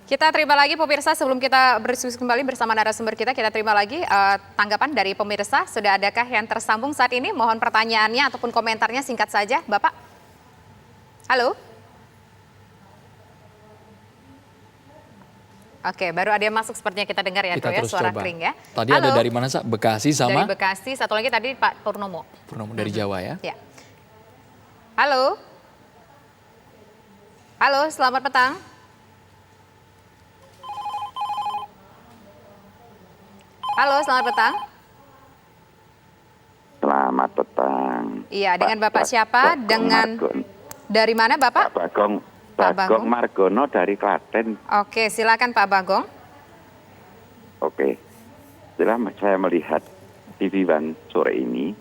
Kita terima lagi pemirsa, sebelum kita berdiskusi kembali bersama narasumber kita terima lagi tanggapan dari pemirsa. Sudah adakah yang tersambung saat ini? Mohon pertanyaannya ataupun komentarnya singkat saja, Bapak. Halo? Oke, baru ada yang masuk sepertinya kita dengar ya, kita terus suara coba. kering ya. Tadi Halo? ada dari mana, Sa? Bekasi sama? Dari Bekasi, satu lagi tadi Pak Purnomo. Purnomo dari Jawa ya? Ya. Halo? Halo, selamat petang. Halo, selamat petang. Selamat petang. Iya, dengan Bapak siapa? Dengan dari mana Bapak? Pak Bagong Margono dari Klaten. Oke, silakan Pak Bagong. Oke. Setelah saya melihat TV One sore ini,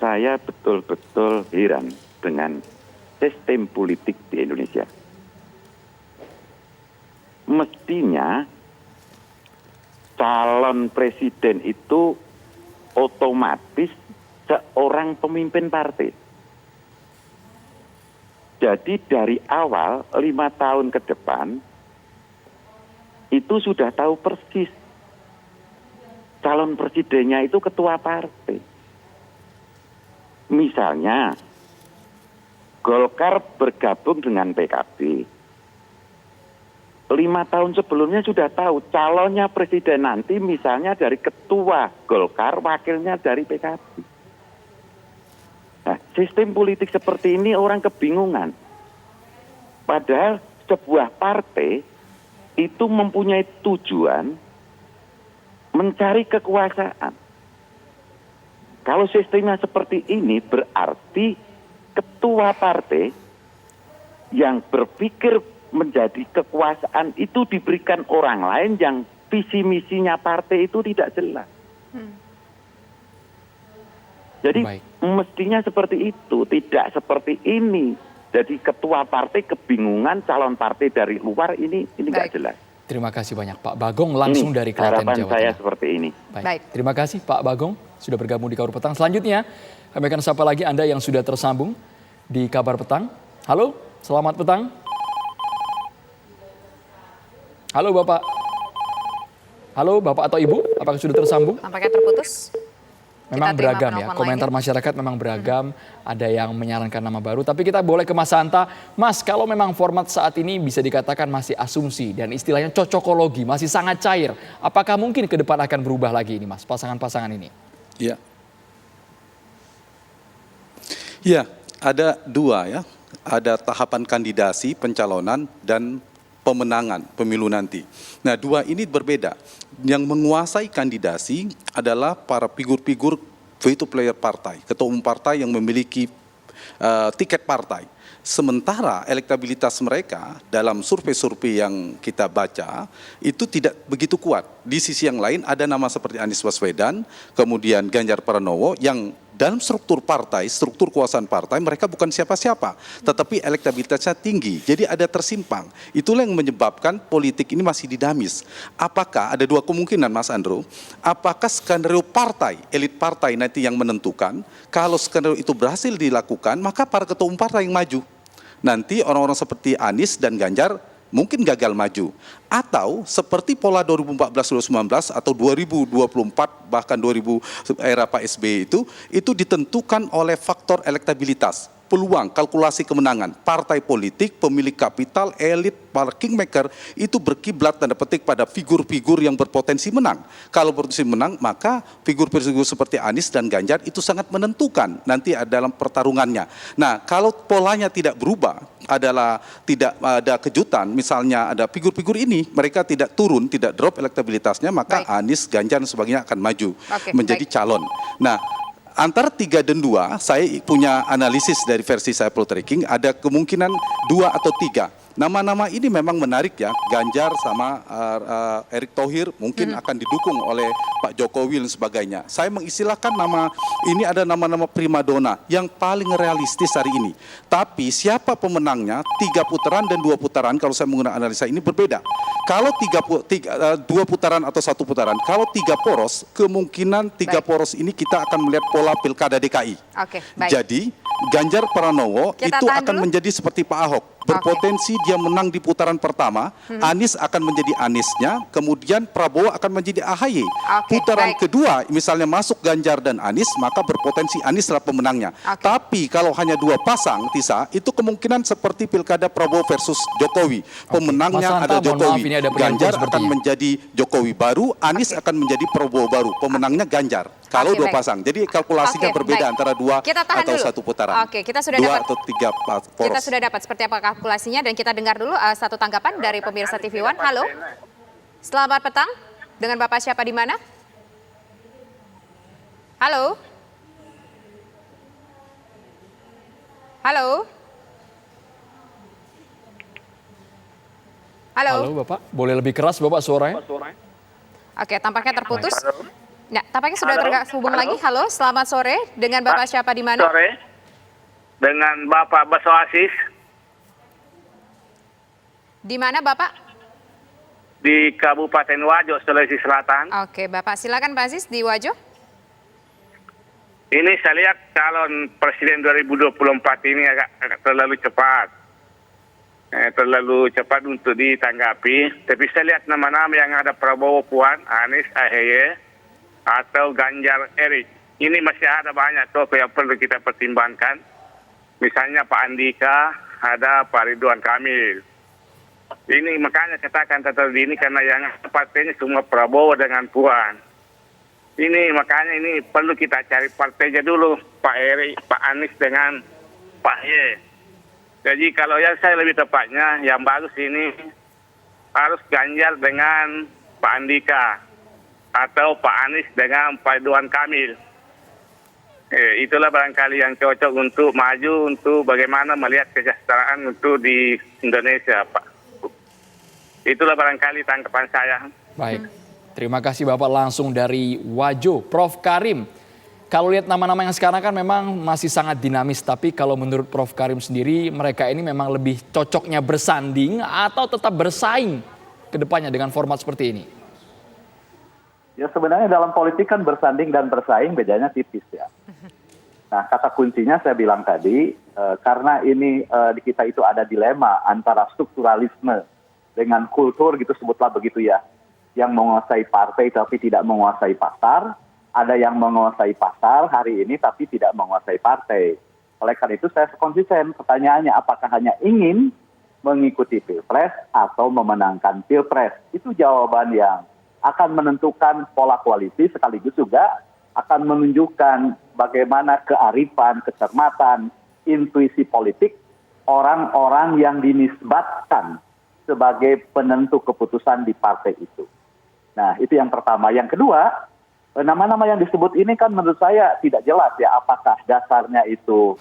saya betul-betul heran dengan sistem politik di Indonesia. Mestinya calon presiden itu otomatis seorang pemimpin partai. Jadi dari awal 5 tahun ke depan itu sudah tahu persis calon presidennya itu ketua partai. Misalnya Golkar bergabung dengan PKB. 5 tahun sebelumnya sudah tahu calonnya presiden nanti misalnya dari ketua Golkar, wakilnya dari PKB. Nah, sistem politik seperti ini orang kebingungan. Padahal sebuah partai itu mempunyai tujuan mencari kekuasaan. Kalau sistemnya seperti ini berarti ketua partai yang berpikir menjadi kekuasaan itu diberikan orang lain yang visi misinya partai itu tidak jelas. Jadi mestinya seperti itu, tidak seperti ini. Jadi ketua partai kebingungan, calon partai dari luar ini nggak jelas. Terima kasih banyak Pak Bagong langsung dari Klaten, Jawa Tengah. Harapan saya seperti ini. Baik. Terima kasih Pak Bagong sudah bergabung di Kabar Petang. Selanjutnya kami akan sapa lagi Anda yang sudah tersambung di Kabar Petang. Halo, selamat petang. Halo Bapak. Halo Bapak atau Ibu, apakah sudah tersambung? Tampaknya terputus. Memang beragam ya, komentar masyarakat memang beragam, ada yang menyarankan nama baru. Tapi kita boleh ke Mas Hanta. Mas, kalau memang format saat ini bisa dikatakan masih asumsi dan istilahnya cocokologi, masih sangat cair. Apakah mungkin ke depan akan berubah lagi ini Mas, pasangan-pasangan ini? Iya. Iya, ada dua ya. Ada tahapan kandidasi, pencalonan, dan pemenangan pemilu nanti. Nah, dua ini berbeda. Yang menguasai kandidasi adalah para figur-figur veto player partai, ketua umum partai yang memiliki tiket partai. Sementara elektabilitas mereka dalam survei-survei yang kita baca itu tidak begitu kuat. Di sisi yang lain ada nama seperti Anies Baswedan, kemudian Ganjar Pranowo yang dalam struktur partai, struktur kekuasaan partai mereka bukan siapa-siapa, tetapi elektabilitasnya tinggi. Jadi ada tersimpang. Itulah yang menyebabkan politik ini masih dinamis. Apakah ada dua kemungkinan Mas Andrew? Apakah skenario partai, elit partai nanti yang menentukan? Kalau skenario itu berhasil dilakukan, maka para ketua umum partai yang maju. Nanti orang-orang seperti Anies dan Ganjar mungkin gagal maju. Atau seperti pola 2014-2019 atau 2024 bahkan 2000 era Pak SBY itu ditentukan oleh faktor elektabilitas, peluang, kalkulasi kemenangan. Partai politik, pemilik kapital, elit, para kingmaker itu berkiblat tanda petik pada figur-figur yang berpotensi menang. Kalau berpotensi menang, maka figur-figur seperti Anies dan Ganjar itu sangat menentukan nanti dalam pertarungannya. Nah, kalau polanya tidak berubah, adalah tidak ada kejutan, misalnya ada figur-figur ini, mereka tidak turun, tidak drop elektabilitasnya, maka Anies, Ganjar dan sebagainya akan maju menjadi calon. Nah, antara 3 dan 2, saya punya analisis dari versi saya poltreking, ada kemungkinan 2 atau 3. Nama-nama ini memang menarik ya, Ganjar sama Erick Thohir mungkin akan didukung oleh Pak Jokowi dan sebagainya. Saya mengistilahkan nama ini ada nama-nama primadona yang paling realistis hari ini. Tapi siapa pemenangnya, 3 putaran dan 2 putaran kalau saya menggunakan analisa ini berbeda. Kalau 2 putaran atau 1 putaran, kalau 3 poros, kemungkinan 3 poros ini kita akan melihat pola pilkada DKI. Oke, baik. Jadi Ganjar Pranowo Kita itu tahan akan dulu. menjadi seperti Pak Ahok. Berpotensi dia menang di putaran pertama, Anies akan menjadi Aniesnya, kemudian Prabowo akan menjadi AHY. Oke, Putaran baik. kedua, misalnya masuk Ganjar dan Anies, maka berpotensi Anies adalah pemenangnya. Oke. Tapi kalau hanya dua pasang, Tisa, itu kemungkinan seperti Pilkada Prabowo versus Jokowi. Pemenangnya Mas Hanta, ada mohon Jokowi. maaf, ini ada penelpon Ganjar akan sepertinya. menjadi Jokowi baru, Anies akan menjadi Prabowo baru. Pemenangnya Ganjar. Kalau Oke, dua baik. pasang. Jadi kalkulasinya Oke, berbeda baik. antara dua Kita tahan atau dulu. satu putaran. Oke, kita sudah dua dapat- atau tiga poros. Kita sudah dapat seperti apa kalkulasinya dan kita dengar dulu satu tanggapan dari pemirsa TV One. Halo, selamat petang. Dengan Bapak siapa di mana? Halo? Halo? Halo? Halo Bapak, boleh lebih keras Bapak suaranya? Oke, tampaknya terputus. Nah, tampaknya sudah terhubung lagi. Halo, selamat sore. Dengan Bapak siapa di mana? Sore dengan Bapak Baso Asis Di mana Bapak? di Kabupaten Wajo, Sulawesi Selatan. Oke, Bapak silakan Pak Aziz di Wajo. Ini saya lihat calon presiden 2024 ini agak terlalu cepat. Terlalu cepat untuk ditanggapi. Tapi saya lihat nama-nama yang ada Prabowo Puan, Anies, AHY, atau Ganjar Erik. Ini masih ada banyak tokoh yang perlu kita pertimbangkan. Misalnya Pak Andika, ada Pak Ridwan Kamil. Ini makanya katakan terlalu dini karena yang partainya semua Prabowo dengan Puan. Ini makanya ini perlu kita cari partainya dulu, Pak Erik, Pak Anies dengan Pak Y. Jadi kalau yang saya lebih tepatnya, yang bagus ini harus Ganjar dengan Pak Andika atau Pak Anies dengan Pak Ridwan Kamil. Itulah barangkali yang cocok untuk maju, untuk bagaimana melihat kesejahteraan untuk di Indonesia, Pak. Itulah barangkali tanggapan saya. Baik, terima kasih Bapak langsung dari Wajo. Prof Karim, kalau lihat nama-nama yang sekarang kan memang masih sangat dinamis. Tapi kalau menurut Prof Karim sendiri, mereka ini memang lebih cocoknya bersanding atau tetap bersaing ke depannya dengan format seperti ini? Ya sebenarnya dalam politik kan bersanding dan bersaing bedanya tipis ya. Nah kata kuncinya saya bilang tadi, karena ini di kita itu ada dilema antara strukturalisme dengan kultur gitu sebutlah begitu ya. Yang menguasai partai tapi tidak menguasai pasar. Ada yang menguasai pasar hari ini tapi tidak menguasai partai. Oleh karena itu saya konsisten, pertanyaannya apakah hanya ingin mengikuti Pilpres atau memenangkan Pilpres. Itu jawaban yang akan menentukan pola koalisi sekaligus juga akan menunjukkan bagaimana kearifan, kecermatan, intuisi politik orang-orang yang dinisbatkan sebagai penentu keputusan di partai itu. Nah, itu yang pertama. Yang kedua, nama-nama yang disebut ini kan menurut saya tidak jelas ya apakah dasarnya itu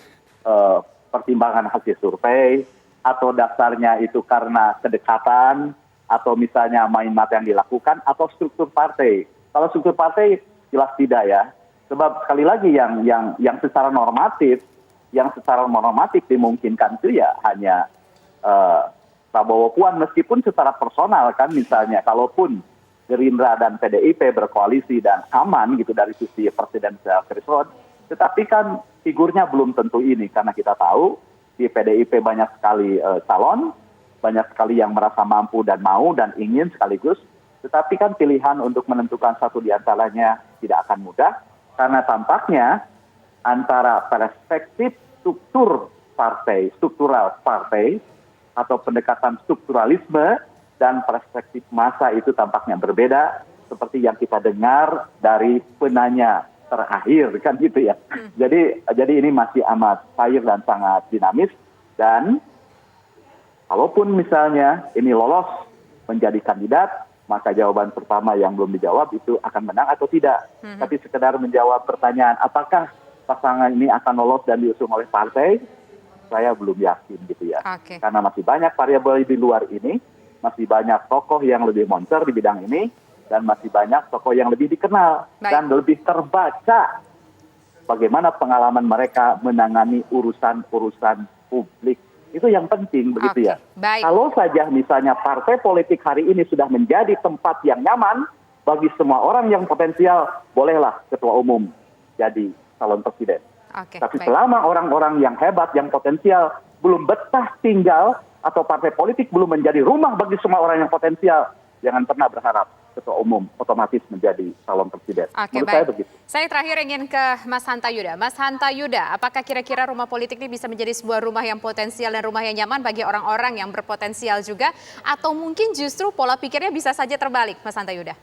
pertimbangan hasil survei atau dasarnya itu karena kedekatan atau misalnya main mata yang dilakukan atau struktur partai. Kalau struktur partai jelas tidak ya. Sebab sekali lagi yang secara normatif dimungkinkan itu ya hanya Prabowo Puan meskipun secara personal kan misalnya kalaupun Gerindra dan PDIP berkoalisi dan aman gitu dari sisi presidensial threshold, tetapi kan figurnya belum tentu ini karena kita tahu di PDIP banyak sekali calon, banyak sekali yang merasa mampu dan mau dan ingin sekaligus, tetapi kan pilihan untuk menentukan satu di antaranya tidak akan mudah karena tampaknya antara perspektif struktural partai atau pendekatan strukturalisme dan perspektif massa itu tampaknya berbeda seperti yang kita dengar dari penanya terakhir kan gitu ya. Jadi ini masih amat cair dan sangat dinamis dan kalaupun misalnya ini lolos menjadi kandidat, maka jawaban pertama yang belum dijawab itu akan menang atau tidak. Tapi sekedar menjawab pertanyaan apakah pasangan ini akan lolos dan diusung oleh partai, saya belum yakin gitu ya. Oke. Karena masih banyak variabel di luar ini, masih banyak tokoh yang lebih moncer di bidang ini, dan masih banyak tokoh yang lebih dikenal dan lebih terbaca bagaimana pengalaman mereka menangani urusan-urusan publik. Itu yang penting begitu ya. Baik. Kalau saja misalnya partai politik hari ini sudah menjadi tempat yang nyaman bagi semua orang yang potensial, bolehlah ketua umum jadi calon presiden. Oke, Tapi baik. selama orang-orang yang hebat, yang potensial belum betah tinggal atau partai politik belum menjadi rumah bagi semua orang yang potensial, jangan pernah berharap ketua umum otomatis menjadi calon presiden. Oke, Menurut saya baik. begitu. Saya terakhir ingin ke Mas Hanta Yuda. Mas Hanta Yuda, apakah kira-kira rumah politik ini bisa menjadi sebuah rumah yang potensial dan rumah yang nyaman bagi orang-orang yang berpotensial juga? Atau mungkin justru pola pikirnya bisa saja terbalik, Mas Hanta Yuda?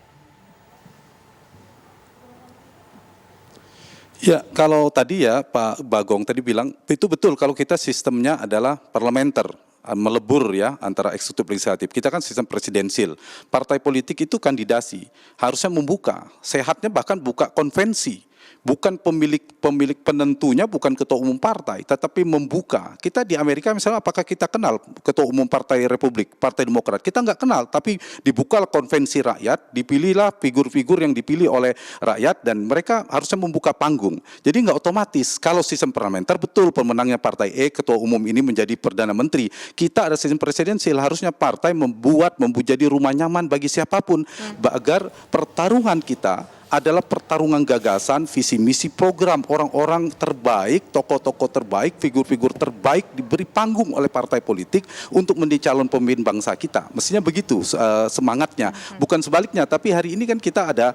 Ya, kalau tadi ya Pak Bagong tadi bilang, itu betul kalau kita sistemnya adalah parlementer, melebur ya antara eksekutif legislatif. Kita kan sistem presidensil. Partai politik itu kandidasi, harusnya membuka, sehatnya bahkan buka konvensi. Bukan pemilik penentunya, bukan ketua umum partai, tetapi membuka. Kita di Amerika misalnya, apakah kita kenal ketua umum partai Republik, Partai Demokrat? Kita nggak kenal, tapi dibuka konvensi rakyat, dipilihlah figur-figur yang dipilih oleh rakyat, dan mereka harusnya membuka panggung. Jadi nggak otomatis, kalau sistem parlementer, betul pemenangnya partai E, ketua umum ini menjadi Perdana Menteri. Kita ada sistem presidensial, harusnya partai menjadi rumah nyaman bagi siapapun, agar pertarungan kita adalah pertarungan gagasan, visi misi, program orang-orang terbaik, tokoh-tokoh terbaik, figur-figur terbaik diberi panggung oleh partai politik untuk menjadi calon pemimpin bangsa kita. Mestinya begitu semangatnya. Bukan sebaliknya, tapi hari ini kan kita ada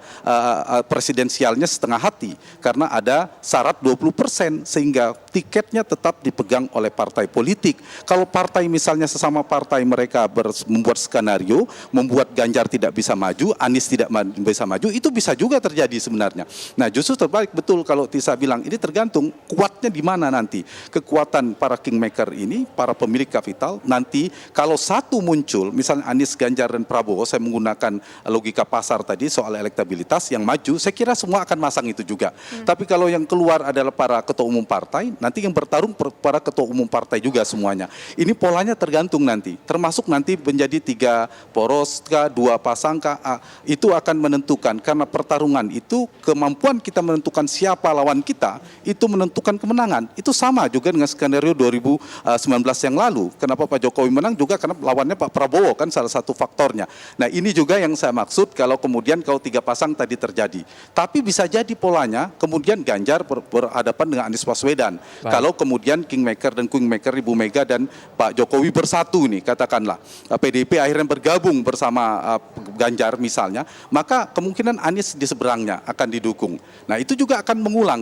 presidensialnya setengah hati karena ada syarat 20% sehingga tiketnya tetap dipegang oleh partai politik. Kalau partai misalnya sesama partai mereka membuat skenario, membuat Ganjar tidak bisa maju, Anies tidak bisa maju, itu bisa juga terjadi sebenarnya. Nah, justru terbalik, betul kalau Tisa bilang, ini tergantung kuatnya di mana nanti. Kekuatan para kingmaker ini, para pemilik kapital, nanti kalau satu muncul, misalnya Anies, Ganjar, dan Prabowo, saya menggunakan logika pasar tadi soal elektabilitas yang maju, saya kira semua akan masang itu juga. Tapi kalau yang keluar adalah para ketua umum partai, nanti yang bertarung para ketua umum partai juga semuanya. Ini polanya tergantung nanti, termasuk nanti menjadi 3 poros kah, 2 pasang kah, itu akan menentukan, karena pertarungan itu kemampuan kita menentukan siapa lawan kita itu menentukan kemenangan. Itu sama juga dengan skenario 2019 yang lalu. Kenapa Pak Jokowi menang juga karena lawannya Pak Prabowo, kan salah satu faktornya. Nah, ini juga yang saya maksud kalau kemudian 3 pasang tadi terjadi. Tapi bisa jadi polanya kemudian Ganjar berhadapan dengan Anies Baswedan. Baik. Kalau kemudian kingmaker dan queenmaker Ibu Mega dan Pak Jokowi bersatu nih, katakanlah PDIP akhirnya bergabung bersama Ganjar misalnya, maka kemungkinan Anies di seberangnya akan didukung. Nah, itu juga akan mengulang.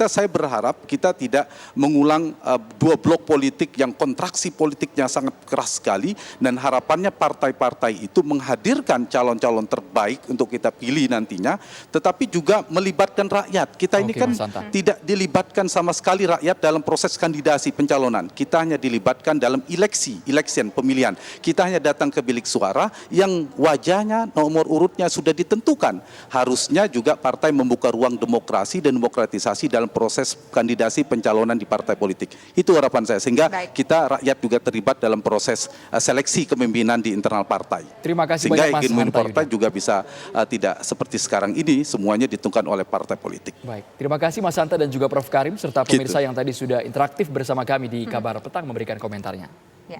Saya berharap kita tidak mengulang 2 blok politik yang kontraksi politiknya sangat keras sekali, dan harapannya partai-partai itu menghadirkan calon-calon terbaik untuk kita pilih nantinya, tetapi juga melibatkan rakyat. Kita ini Oke, kan Mas Hanta. tidak dilibatkan sama sekali rakyat dalam proses kandidasi pencalonan. Kita hanya dilibatkan dalam election, pemilihan. Kita hanya datang ke bilik suara yang wajahnya, nomor urutnya sudah ditentukan. Harusnya juga partai membuka ruang demokrasi dan demokratisasi dalam proses kandidasi pencalonan di partai politik. Itu harapan saya, sehingga Baik. kita rakyat juga terlibat dalam proses seleksi kepemimpinan di internal partai. Terima kasih Sehingga banyak Mas ingin Hanta partai Yuda. juga bisa tidak seperti sekarang ini semuanya ditentukan oleh partai politik. Baik, terima kasih Mas Hanta dan juga Prof. Karim serta pemirsa yang tadi sudah interaktif bersama kami di Kabar Petang memberikan komentarnya. Ya.